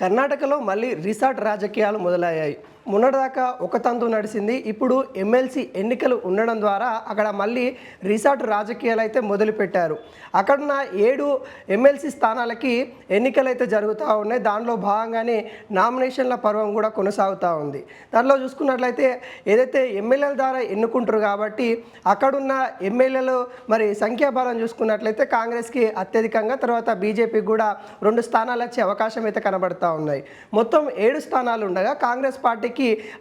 కర్ణాటకలో మళ్ళీ రిసార్ట్ రాజకీయాలు మొదలయ్యాయి. మొన్నటిదాకా ఒక తంతు నడిచింది. ఇప్పుడు ఎమ్మెల్సీ ఎన్నికలు ఉండడం ద్వారా అక్కడ మళ్ళీ రిసార్ట్ రాజకీయాలు అయితే మొదలుపెట్టారు. అక్కడున్న 7 ఎమ్మెల్సీ స్థానాలకి ఎన్నికలైతే జరుగుతూ ఉన్నాయి. దానిలో భాగంగానే నామినేషన్ల పర్వం కూడా కొనసాగుతూ ఉంది. దానిలో చూసుకున్నట్లయితే ఏదైతే ఎమ్మెల్యేల ద్వారా ఎన్నుకుంటారు కాబట్టి అక్కడున్న ఎమ్మెల్యేలు మరి సంఖ్యాబలం చూసుకున్నట్లయితే కాంగ్రెస్కి అత్యధికంగా, తర్వాత బీజేపీకి కూడా 2 స్థానాలు వచ్చే అవకాశం అయితే కనబడతా ఉన్నాయి. మొత్తం 7 స్థానాలు ఉండగా కాంగ్రెస్ పార్టీకి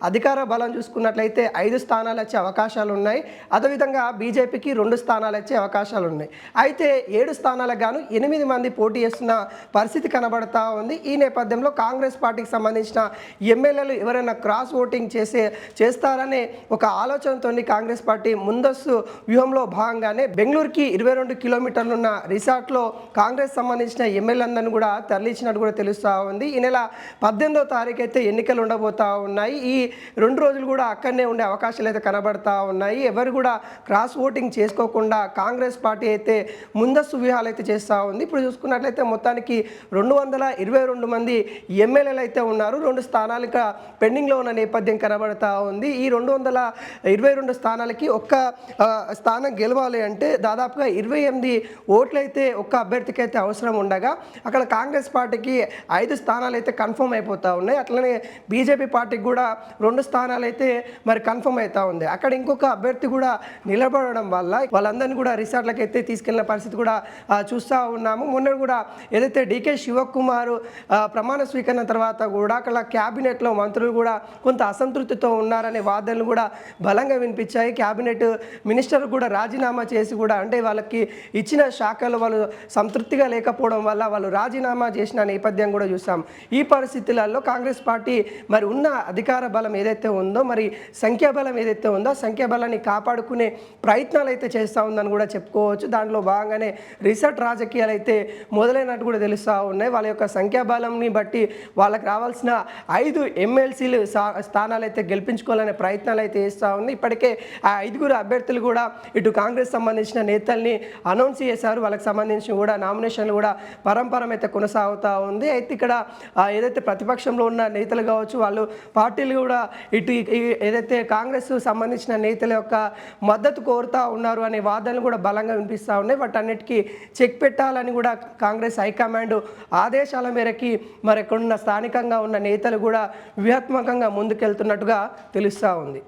అధికార బలం చూసుకున్నట్లయితే 5 స్థానాలు వచ్చే అవకాశాలు ఉన్నాయి. అదేవిధంగా బీజేపీకి 2 స్థానాలు వచ్చే అవకాశాలు ఉన్నాయి. అయితే 7 స్థానాలకు గాను 8 మంది పోటీ చేస్తున్న పరిస్థితి కనబడతా ఉంది. ఈ నేపథ్యంలో కాంగ్రెస్ పార్టీకి సంబంధించిన ఎమ్మెల్యేలు ఎవరైనా క్రాస్ ఓటింగ్ చేస్తారనే ఒక ఆలోచనతో కాంగ్రెస్ పార్టీ ముందస్తు వ్యూహంలో భాగంగానే బెంగళూరుకి 22 కిలోమీటర్లు ఉన్న రిసార్ట్లో కాంగ్రెస్ సంబంధించిన ఎమ్మెల్యేలందరినీ కూడా తరలించినట్టు కూడా తెలుస్తూ ఉంది. ఈ నెల 18వ తారీఖు అయితే ఎన్నికలు ఉండబోతా ఉన్నాయి. ఈ 2 రోజులు కూడా అక్కడనే ఉండే అవకాశాలు అయితే కనబడతా ఉన్నాయి. ఎవరు కూడా క్రాస్ ఓటింగ్ చేసుకోకుండా కాంగ్రెస్ పార్టీ అయితే ముందస్తు వ్యూహాలు అయితే చేస్తూ ఉంది. ఇప్పుడు చూసుకున్నట్లయితే మొత్తానికి 222 మంది ఎమ్మెల్యేలు అయితే ఉన్నారు. 2 స్థానాలుగా పెండింగ్లో ఉన్న నేపథ్యం కనబడతా ఉంది. ఈ 222 స్థానాలకి ఒక్క స్థానం గెలవాలి అంటే దాదాపుగా 28 ఓట్లు అయితే ఒక్క అభ్యర్థికి అయితే అవసరం ఉండగా అక్కడ కాంగ్రెస్ పార్టీకి 5 స్థానాలు అయితే కన్ఫర్మ్ అయిపోతూ ఉన్నాయి. అట్లనే బీజేపీ పార్టీకి కూడా 2 స్థానాలు అయితే మరి కన్ఫర్మ్ అవుతా ఉంది. అక్కడ ఇంకొక అభ్యర్థి కూడా నిలబడడం వల్ల వాళ్ళందరినీ కూడా రిసార్ట్లకు అయితే తీసుకెళ్లిన పరిస్థితి కూడా చూస్తూ ఉన్నాము. మొన్న కూడా ఏదైతే డీకే శివకుమార్ ప్రమాణ స్వీకరణ తర్వాత కూడా అక్కడ క్యాబినెట్లో మంత్రులు కూడా కొంత అసంతృప్తితో ఉన్నారనే వాదనలు కూడా బలంగా వినిపించాయి. క్యాబినెట్ మినిస్టర్ కూడా రాజీనామా చేసి కూడా అంటే వాళ్ళకి ఇచ్చిన శాఖలు వాళ్ళు సంతృప్తిగా లేకపోవడం వల్ల వాళ్ళు రాజీనామా చేసిన నేపథ్యం కూడా చూసాం. ఈ పరిస్థితులలో కాంగ్రెస్ పార్టీ మరి ఉన్న అధికార బలం ఏదైతే ఉందో, మరి సంఖ్యాబలం ఏదైతే ఉందో సంఖ్యాబలాన్ని కాపాడుకునే ప్రయత్నాలు అయితే చేస్తూ ఉందని కూడా చెప్పుకోవచ్చు. దాంట్లో భాగంగానే రిసార్ట్ రాజకీయాలు అయితే మొదలైనట్టు కూడా తెలుస్తూ ఉన్నాయి. వాళ్ళ యొక్క సంఖ్యాబలంని బట్టి వాళ్ళకి రావాల్సిన 5 ఎమ్మెల్సీలు స్థానాలు అయితే గెలిపించుకోవాలనే ప్రయత్నాలు అయితే చేస్తూ ఉంది. ఇప్పటికే ఆ 5 అభ్యర్థులు కూడా ఇటు కాంగ్రెస్ సంబంధించిన నేతల్ని అనౌన్స్ చేశారు. వాళ్ళకి సంబంధించి కూడా నామినేషన్లు కూడా పరంపరం అయితే కొనసాగుతూ ఉంది. అయితే ఇక్కడ ఏదైతే ప్రతిపక్షంలో ఉన్న నేతలు కావచ్చు, వాళ్ళు పార్టీలు కూడా ఇటు ఏదైతే కాంగ్రెస్ సంబంధించిన నేతల యొక్క మద్దతు కోరుతూ ఉన్నారు అనే వాదనలు కూడా బలంగా వినిపిస్తూ ఉన్నాయి. వాటన్నిటికీ చెక్ పెట్టాలని కూడా కాంగ్రెస్ హైకమాండ్ ఆదేశాల మేరకి మరి ఎక్కడున్న స్థానికంగా ఉన్న నేతలు కూడా వ్యూహాత్మకంగా ముందుకెళ్తున్నట్టుగా తెలుస్తూ ఉంది.